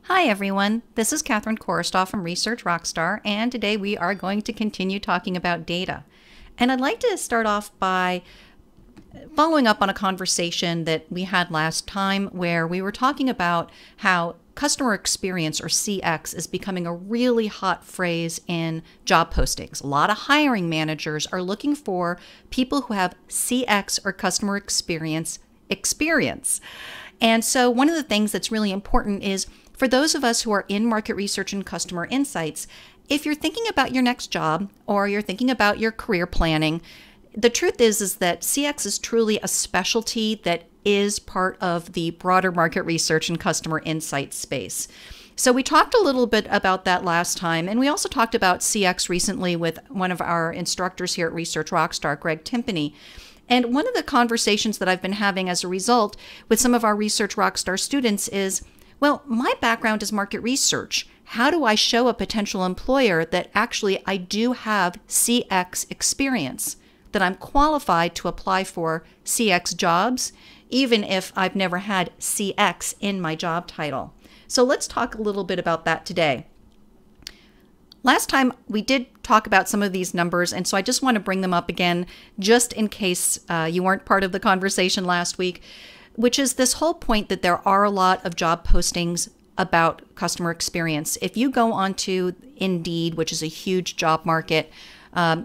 Hi everyone, this is Catherine Korostoff from Research Rockstar, and today we are going to continue talking about data. And I'd like to start off by following up on a conversation that we had last time where we were talking about how customer experience, or CX, is becoming a really hot phrase in job postings. A lot of hiring managers are looking for people who have CX, or customer experience. And so one of the things that's really important is for those of us who are in market research and customer insights, if you're thinking about your next job or you're thinking about your career planning, the truth is that CX is truly a specialty that is part of the broader market research and customer insight space. So we talked a little bit about that last time, and we also talked about CX recently with one of our instructors here at Research Rockstar, Greg Timpany. And one of the conversations that I've been having as a result with some of our Research Rockstar students is, well, my background is market research. How do I show a potential employer that actually I do have CX experience, that I'm qualified to apply for CX jobs, even if I've never had CX in my job title? So let's talk a little bit about that today. Last time we did talk about some of these numbers, and so I just want to bring them up again just in case you weren't part of the conversation last week, which is this whole point that there are a lot of job postings about customer experience. If you go onto Indeed, which is a huge job market,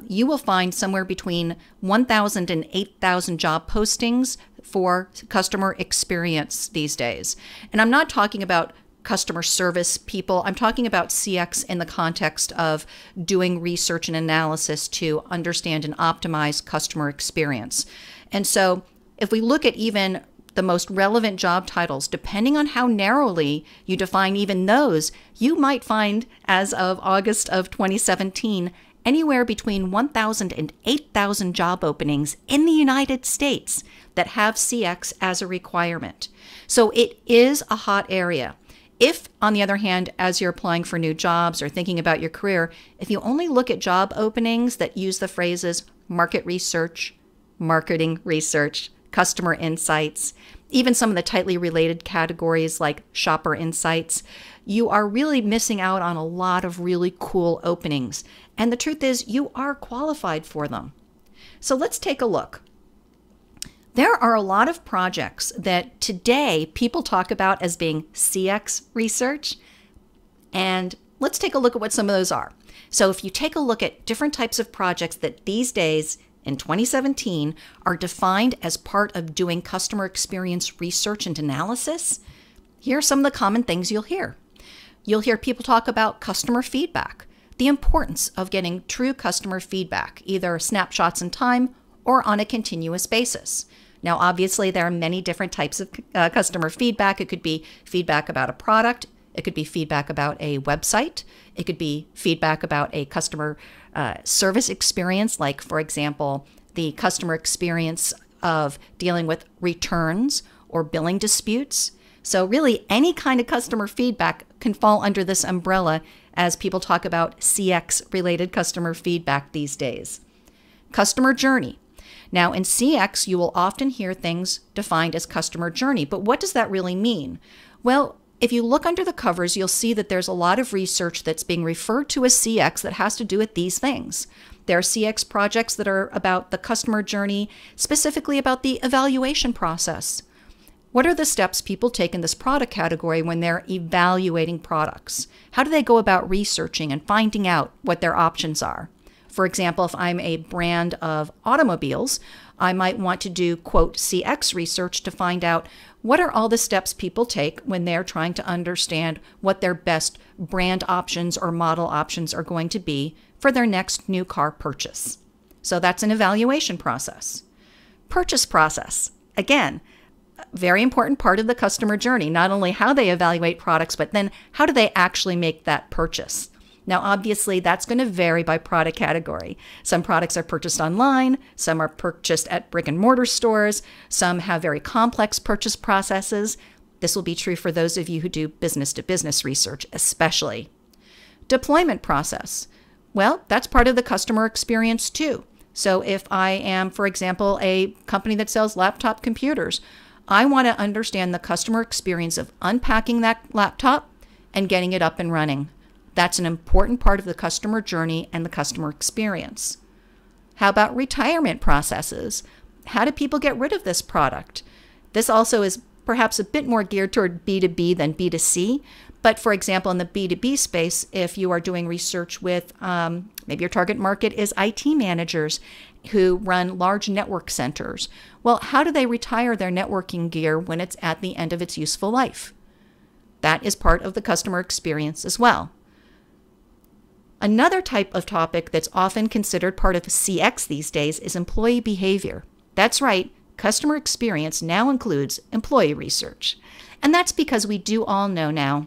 you will find somewhere between 1,000 and 8,000 job postings for customer experience these days. And I'm not talking about customer service people. I'm talking about CX in the context of doing research and analysis to understand and optimize customer experience. And so if we look at even the most relevant job titles, depending on how narrowly you define even those, you might find, as of August of 2017, anywhere between 1,000 and 8,000 job openings in the United States that have CX as a requirement. So it is a hot area. If, on the other hand, as you're applying for new jobs or thinking about your career, if you only look at job openings that use the phrases market research, marketing research, customer insights, even some of the tightly related categories like shopper insights, you are really missing out on a lot of really cool openings. And the truth is, you are qualified for them. So let's take a look. There are a lot of projects that today people talk about as being CX research, and let's take a look at what some of those are. So if you take a look at different types of projects that these days in 2017 are defined as part of doing customer experience research and analysis, here are some of the common things you'll hear. You'll hear people talk about customer feedback, the importance of getting true customer feedback, either snapshots in time or on a continuous basis. Now, obviously, there are many different types of customer feedback. It could be feedback about a product. It could be feedback about a website. It could be feedback about a customer service experience, like, for example, the customer experience of dealing with returns or billing disputes. So really, any kind of customer feedback can fall under this umbrella as people talk about CX-related customer feedback these days. Customer journey. Now, in CX, you will often hear things defined as customer journey, but what does that really mean? Well, if you look under the covers, you'll see that there's a lot of research that's being referred to as CX that has to do with these things. There are CX projects that are about the customer journey, specifically about the evaluation process. What are the steps people take in this product category when they're evaluating products? How do they go about researching and finding out what their options are? For example, if I'm a brand of automobiles, I might want to do, quote, CX research to find out what are all the steps people take when they're trying to understand what their best brand options or model options are going to be for their next new car purchase. So that's an evaluation process. Purchase process. Again, a very important part of the customer journey, not only how they evaluate products, but then how do they actually make that purchase? Now, obviously, that's going to vary by product category. Some products are purchased online, some are purchased at brick and mortar stores, some have very complex purchase processes. This will be true for those of you who do business-to-business research, especially. Deployment process. Well, that's part of the customer experience too. So if I am, for example, a company that sells laptop computers, I want to understand the customer experience of unpacking that laptop, and getting it up and running. That's an important part of the customer journey and the customer experience. How about retirement processes? How do people get rid of this product? This also is perhaps a bit more geared toward B2B than B2C. But for example, in the B2B space, if you are doing research with maybe your target market is IT managers who run large network centers. Well, how do they retire their networking gear when it's at the end of its useful life? That is part of the customer experience as well. Another type of topic that's often considered part of CX these days is employee behavior. That's right, customer experience now includes employee research. And that's because we do all know now,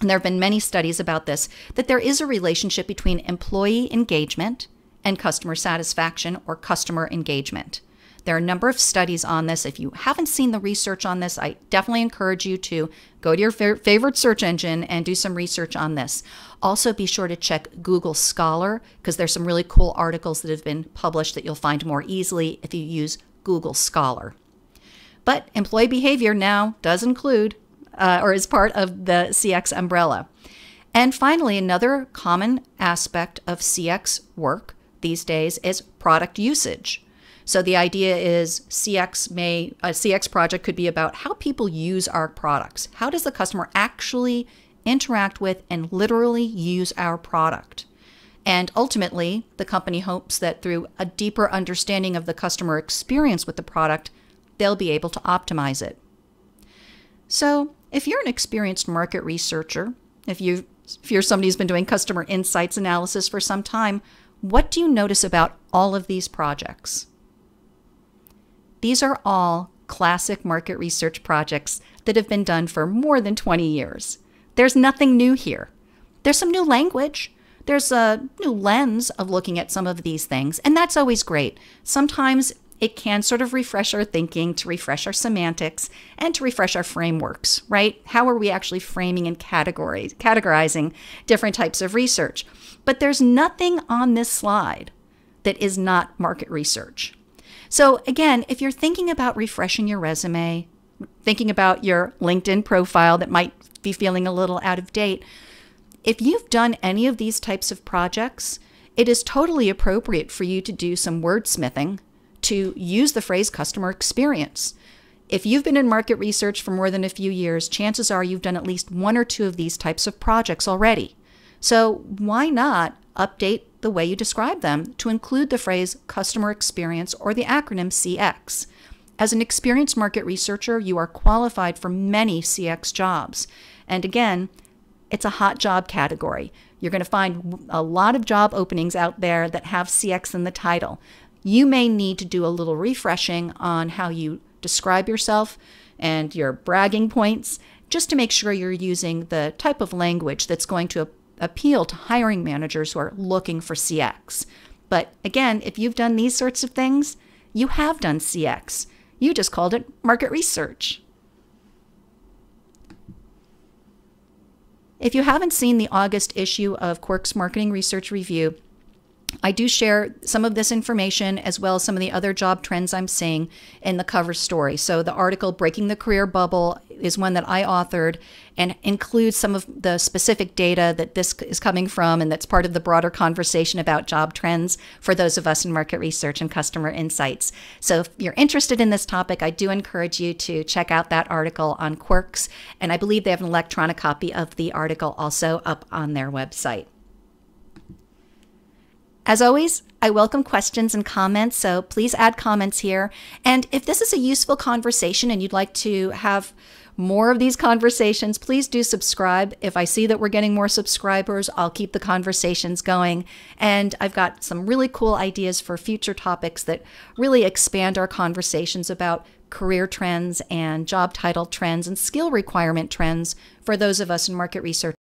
and there have been many studies about this, that there is a relationship between employee engagement and customer satisfaction or customer engagement. There are a number of studies on this. If you haven't seen the research on this, I definitely encourage you to go to your favorite search engine and do some research on this. Also, be sure to check Google Scholar because there's some really cool articles that have been published that you'll find more easily if you use Google Scholar. But employee behavior now does include or is part of the CX umbrella. And finally, another common aspect of CX work these days is product usage. So the idea is a CX project could be about how people use our products. How does the customer actually interact with and literally use our product? And ultimately, the company hopes that through a deeper understanding of the customer experience with the product, they'll be able to optimize it. So if you're an experienced market researcher, if you're somebody who's been doing customer insights analysis for some time, what do you notice about all of these projects? These are all classic market research projects that have been done for more than 20 years. There's nothing new here. There's some new language. There's a new lens of looking at some of these things, and that's always great. Sometimes it can sort of refresh our thinking, to refresh our semantics, and to refresh our frameworks, right? How are we actually framing and categorizing different types of research? But there's nothing on this slide that is not market research. So again, if you're thinking about refreshing your resume, thinking about your LinkedIn profile that might be feeling a little out of date, if you've done any of these types of projects, it is totally appropriate for you to do some wordsmithing to use the phrase customer experience. If you've been in market research for more than a few years, chances are you've done at least one or two of these types of projects already. So why not update the way you describe them to include the phrase customer experience or the acronym CX? As an experienced market researcher, you are qualified for many CX jobs. And again, it's a hot job category. You're going to find a lot of job openings out there that have CX in the title. You may need to do a little refreshing on how you describe yourself and your bragging points, just to make sure you're using the type of language that's going to appeal to hiring managers who are looking for CX. But again, if you've done these sorts of things, you have done CX. You just called it market research. If you haven't seen the August issue of Quirk's Marketing Research Review, I do share some of this information as well as some of the other job trends I'm seeing in the cover story. So the article Breaking the Career Bubble is one that I authored and includes some of the specific data that this is coming from, and that's part of the broader conversation about job trends for those of us in market research and customer insights. So if you're interested in this topic, I do encourage you to check out that article on Quirks, and I believe they have an electronic copy of the article also up on their website. As always, I welcome questions and comments, so please add comments here. And if this is a useful conversation and you'd like to have more of these conversations, please do subscribe. If I see that we're getting more subscribers, I'll keep the conversations going. And I've got some really cool ideas for future topics that really expand our conversations about career trends and job title trends and skill requirement trends for those of us in market research.